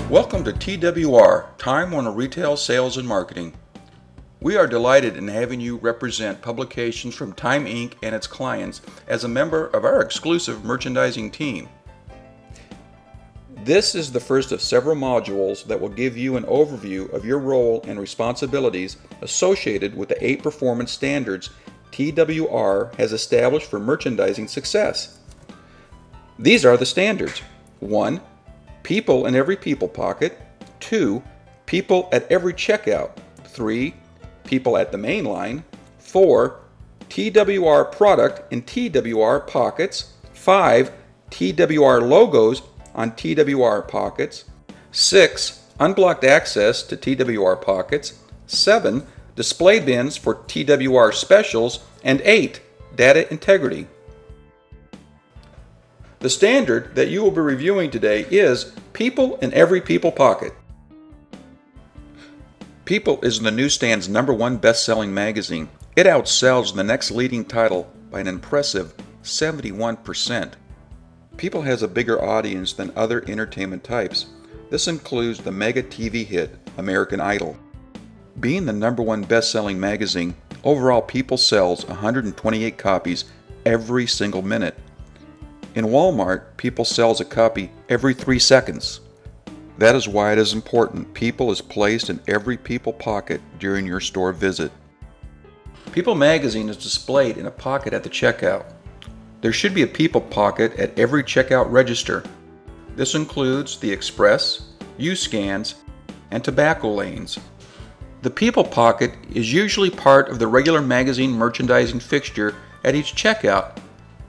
Welcome to TWR, Time Warner Retail Sales and Marketing. We are delighted in having you represent publications from Time Inc. and its clients as a member of our exclusive merchandising team. This is the first of several modules that will give you an overview of your role and responsibilities associated with the 8 performance standards TWR has established for merchandising success. These are the standards. 1. People in every people pocket. 2. People at every checkout. 3. People at the main line. 4. TWR product in TWR pockets. 5. TWR logos on TWR pockets. 6. Unblocked access to TWR pockets. 7. Display bins for TWR specials. And 8. Data integrity. The standard that you will be reviewing today is People in Every People Pocket. People is the newsstand's #1 best-selling magazine. It outsells the next leading title by an impressive 71%. People has a bigger audience than other entertainment types. This includes the mega TV hit American Idol. Being the #1 best-selling magazine, overall People sells 128 copies every single minute. In Walmart, People sells a copy every 3 seconds. That is why it is important People is placed in every People pocket during your store visit. People magazine is displayed in a pocket at the checkout. There should be a People pocket at every checkout register. This includes the express, U-scans, and tobacco lanes. The People pocket is usually part of the regular magazine merchandising fixture at each checkout,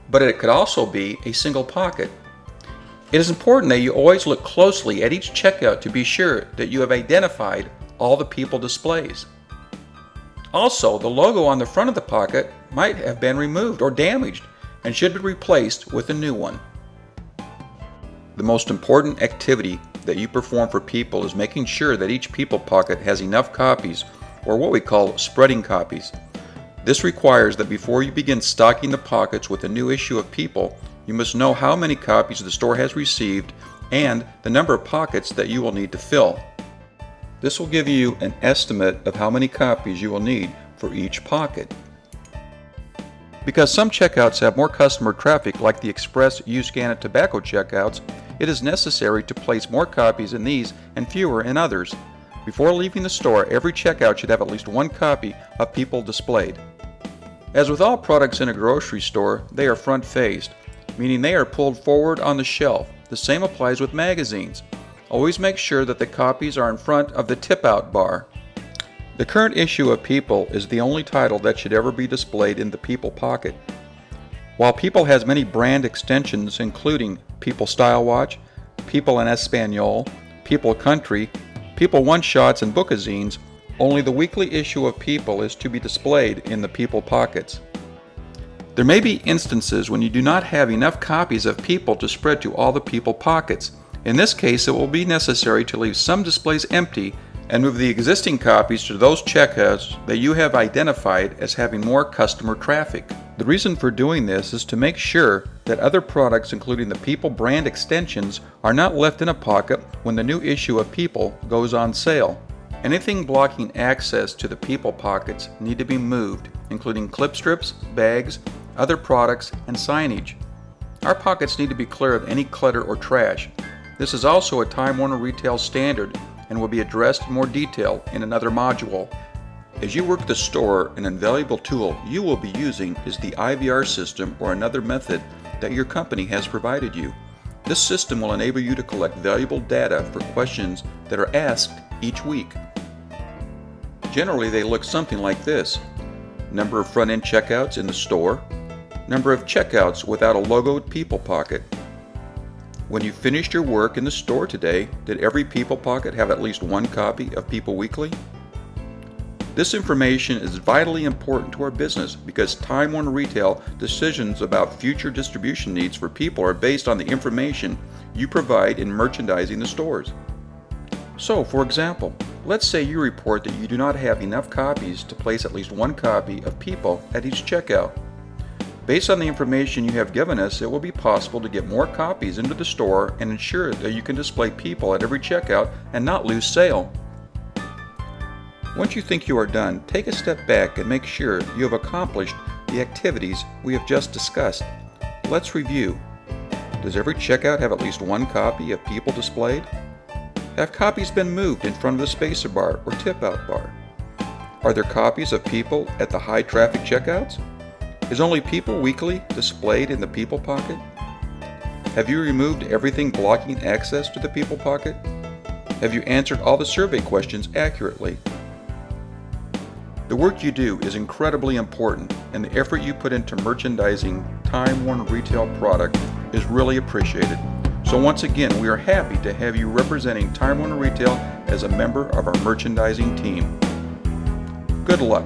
but it could also be a single pocket. It is important that you always look closely at each checkout to be sure that you have identified all the People displays. Also, the logo on the front of the pocket might have been removed or damaged and should be replaced with a new one. The most important activity that you perform for People is making sure that each People pocket has enough copies, or what we call spreading copies. This requires that before you begin stocking the pockets with a new issue of People, you must know how many copies the store has received and the number of pockets that you will need to fill. This will give you an estimate of how many copies you will need for each pocket. Because some checkouts have more customer traffic, like the express, U-scan, and tobacco checkouts, it is necessary to place more copies in these and fewer in others. Before leaving the store, every checkout should have at least 1 copy of People displayed. As with all products in a grocery store, they are front-faced, meaning they are pulled forward on the shelf. The same applies with magazines. Always make sure that the copies are in front of the tip-out bar. The current issue of People is the only title that should ever be displayed in the People pocket. While People has many brand extensions including People Style Watch, People en Espanol, People Country, People One-Shots, and Bookazines, only the weekly issue of People is to be displayed in the People pockets. There may be instances when you do not have enough copies of People to spread to all the People pockets. In this case, it will be necessary to leave some displays empty and move the existing copies to those checkouts that you have identified as having more customer traffic. The reason for doing this is to make sure that other products, including the People brand extensions, are not left in a pocket when the new issue of People goes on sale. Anything blocking access to the People pockets need to be moved, including clip strips, bags, other products, and signage. Our pockets need to be clear of any clutter or trash. This is also a Time Warner Retail standard and will be addressed in more detail in another module. As you work the store, an invaluable tool you will be using is the IVR system or another method that your company has provided you. This system will enable you to collect valuable data for questions that are asked each week. Generally, they look something like this: number of front-end checkouts in the store, number of checkouts without a logoed People pocket. When you finished your work in the store today, did every People pocket have at least 1 copy of People Weekly? This information is vitally important to our business because Time Warner Retail decisions about future distribution needs for People are based on the information you provide in merchandising the stores. So, for example, let's say you report that you do not have enough copies to place at least 1 copy of People at each checkout. Based on the information you have given us, it will be possible to get more copies into the store and ensure that you can display people at every checkout and not lose sale. Once you think you are done, take a step back and make sure you have accomplished the activities we have just discussed. Let's review. Does every checkout have at least one copy of people displayed? Have copies been moved in front of the spacer bar or tip-out bar? Are there copies of people at the high-traffic checkouts? Is only People Weekly displayed in the People Pocket? Have you removed everything blocking access to the People Pocket? Have you answered all the survey questions accurately? The work you do is incredibly important, and the effort you put into merchandising Time Warner Retail product is really appreciated. So once again, we are happy to have you representing Time Warner Retail as a member of our merchandising team. Good luck.